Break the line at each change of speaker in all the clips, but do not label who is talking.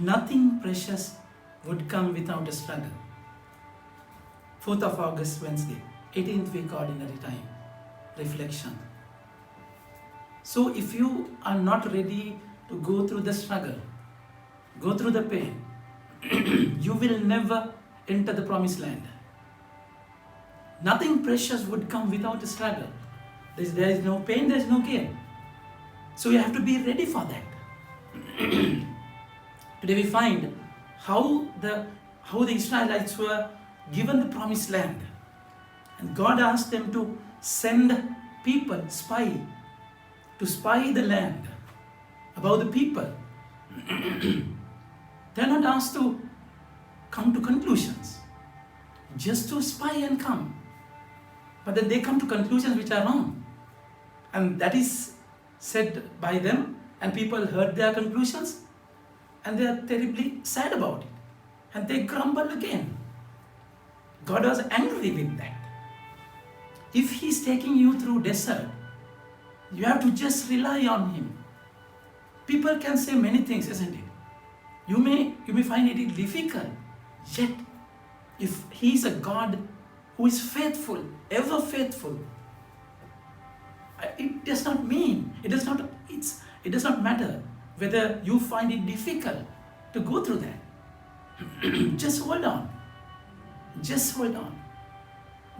Nothing precious would come without a struggle. 4th of August, Wednesday, 18th week ordinary time, reflection. So if you are not ready to go through the struggle, go through the pain, you will never enter the promised land. Nothing precious would come without a struggle. There is no pain, there is no gain. So you have to be ready for that. Today we find how the Israelites were given the promised land. And God asked them to send people, to spy the land, about the people. They are not asked to come to conclusions, just to spy and come. But then they come to conclusions which are wrong. And that is said by them, and people heard their conclusions, and they are terribly sad about it. And they grumble again. God was angry with that. If He is taking you through desert, you have to just rely on Him. People can say many things, isn't it? You may find it difficult, yet if He is a God who is faithful, ever faithful, it does not matter whether you find it difficult to go through that. Just hold on. Just hold on.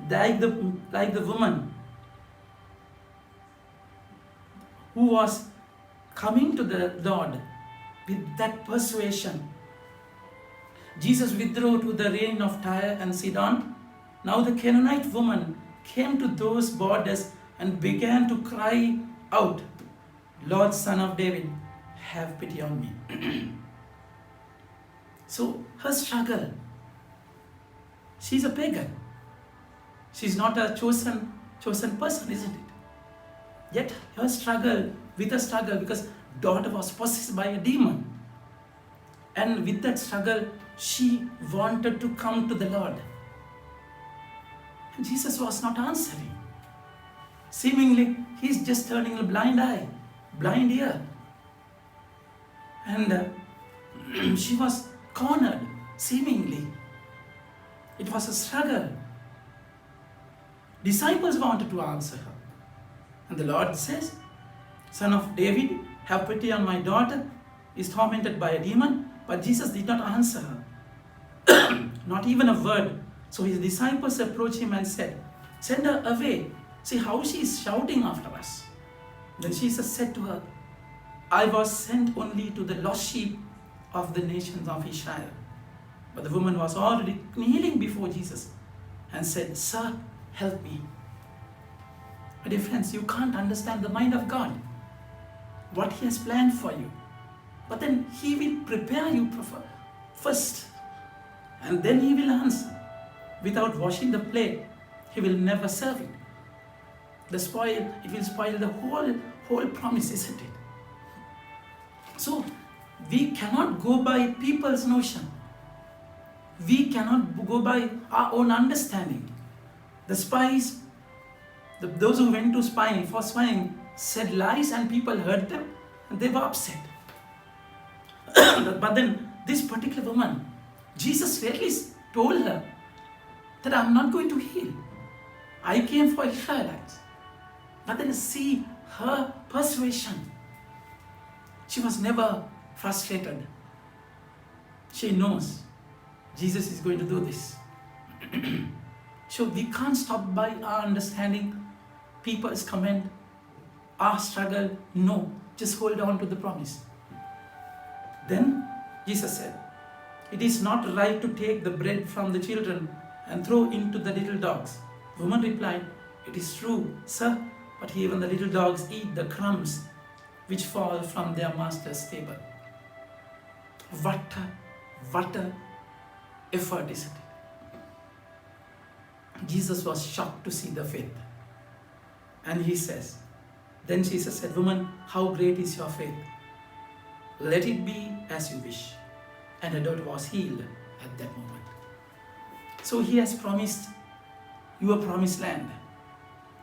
Like the woman who was coming to the Lord with that persuasion. Jesus withdrew to the region of Tyre and Sidon. Now the Canaanite woman came to those borders and began to cry out, Lord, Son of David, have pity on me. So her struggle, she's a pagan. She's not a chosen person, isn't it? Yet her struggle, because daughter was possessed by a demon. And with that struggle, she wanted to come to the Lord. And Jesus was not answering. Seemingly, He's just turning a blind eye, blind ear. And she was cornered, seemingly. It was a struggle. Disciples wanted to answer her. And the Lord says, Son of David, have pity on my daughter, is tormented by a demon. But Jesus did not answer her. Not even a word. So His disciples approached Him and said, send her away. See how she is shouting after us. Then Jesus said to her, I was sent only to the lost sheep of the nations of Israel. But the woman was already kneeling before Jesus and said, Sir, help me. My dear friends, you can't understand the mind of God, what He has planned for you. But then He will prepare you first, and then He will answer. Without washing the plate, He will never serve it. It will spoil the whole promise, isn't it? So we cannot go by people's notion. We cannot go by our own understanding. The spies, those who went to spying, said lies and people heard them and they were upset. But then this particular woman, Jesus really told her that I'm not going to heal. I came for Israelites. But then see her persuasion. She was never frustrated. She knows Jesus is going to do this. So we can't stop by our understanding people's comment, our struggle. No, just hold on to the promise. Then Jesus said, it is not right to take the bread from the children and throw into the little dogs. The woman replied, it is true, sir, but even the little dogs eat the crumbs which fall from their master's table. What a effort, isn't it? Jesus was shocked to see the faith. And then Jesus said, woman, how great is your faith? Let it be as you wish. And her daughter was healed at that moment. So He has promised you a promised land.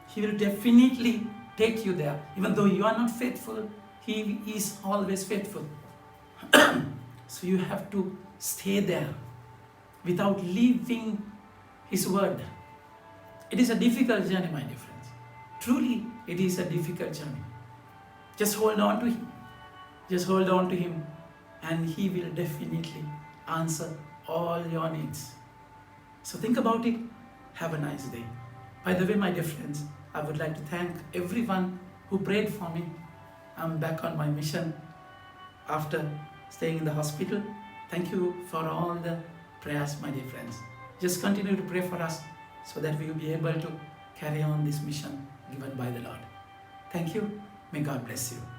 He will definitely take you there. Even though you are not faithful, He is always faithful. So you have to stay there without leaving His word. It is a difficult journey, my dear friends. Truly, it is a difficult journey. Just hold on to Him. Just hold on to Him, and He will definitely answer all your needs. So think about it. Have a nice day. By the way, my dear friends, I would like to thank everyone who prayed for me. I'm back on my mission after staying in the hospital. Thank you for all the prayers, my dear friends. Just continue to pray for us so that we will be able to carry on this mission given by the Lord. Thank you. May God bless you.